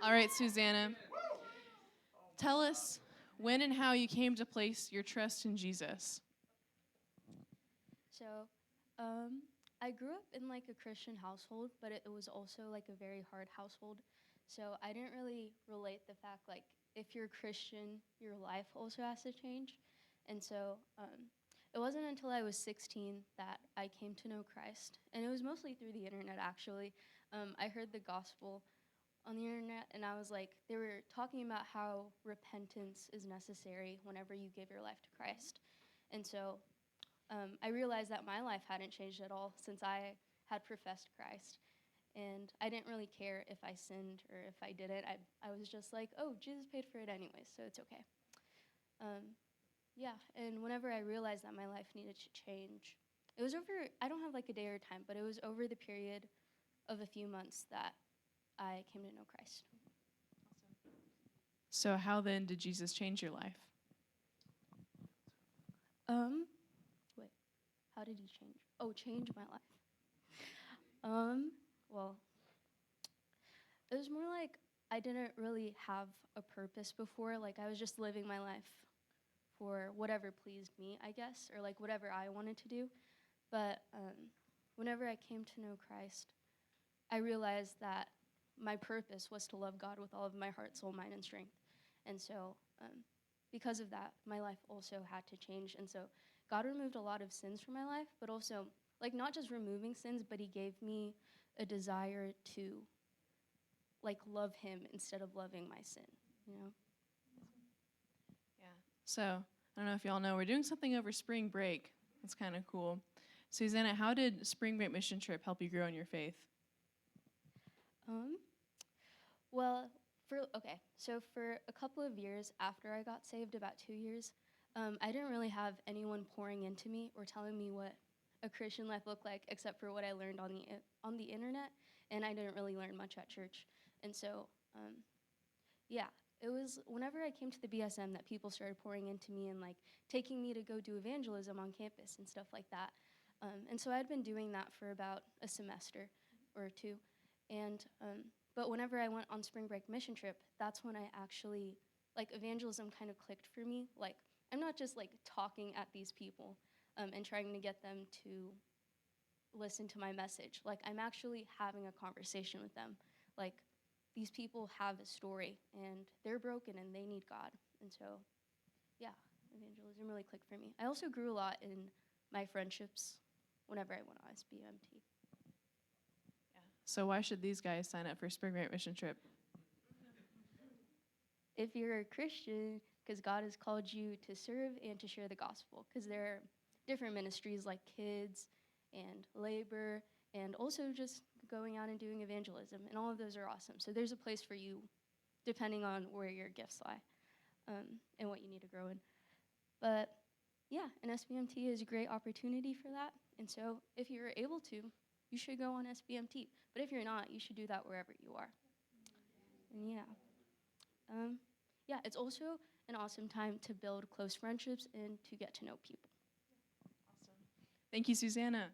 All right, Suzanna, tell us when and how you came to place your trust in Jesus. So, I grew up in like a Christian household, but it was also like a very hard household. So I didn't really relate the fact like if you're Christian, your life also has to change. And so it wasn't until I was 16 that I came to know Christ, and it was mostly through the internet actually. I heard the gospel on the internet, and I was like, they were talking about how repentance is necessary whenever you give your life to Christ. And so I realized that my life hadn't changed at all since I had professed Christ. And I didn't really care if I sinned or if I didn't. I was just like, oh, Jesus paid for it anyway, so it's okay. Yeah, and whenever I realized that my life needed to change, it was over, I don't have like a day or time, but it was over the period of a few months that I came to know Christ. So, how then did Jesus change your life? Wait, how did he change? Oh, change my life. Well, it was more like I didn't really have a purpose before. Like I was just living my life for whatever pleased me, I guess, or like whatever I wanted to do. But whenever I came to know Christ, I realized that my purpose was to love God with all of my heart, soul, mind, and strength. And so, because of that, my life also had to change. And so, God removed a lot of sins from my life, but also, like, not just removing sins, but He gave me a desire to, like, love Him instead of loving my sin, you know? Yeah. So, I don't know if y'all know, we're doing something over spring break. That's kind of cool. Susanna, how did spring break mission trip help you grow in your faith? Well, so for a couple of years after I got saved, about 2 years, I didn't really have anyone pouring into me or telling me what a Christian life looked like, except for what I learned on the internet, and I didn't really learn much at church. And so, yeah, it was whenever I came to the BSM that people started pouring into me and like taking me to go do evangelism on campus and stuff like that. And so I'd been doing that for about a semester or two, and but whenever I went on spring break mission trip, that's when I actually, like, evangelism kind of clicked for me. Like, I'm not just, like, talking at these people and trying to get them to listen to my message. Like, I'm actually having a conversation with them. Like, these people have a story, and they're broken, and they need God. And so, yeah, evangelism really clicked for me. I also grew a lot in my friendships whenever I went on SBMT. So, why should these guys sign up for spring break mission trip? If you're a Christian, because God has called you to serve and to share the gospel, because there are different ministries like kids and labor and also just going out and doing evangelism, and all of those are awesome. So there's a place for you depending on where your gifts lie and what you need to grow in. But yeah, an SBMT is a great opportunity for that, and so if you're able to, you should go on SBMT. But if you're not, you should do that wherever you are. And yeah, it's also an awesome time to build close friendships and to get to know people. Awesome. Thank you, Suzanna.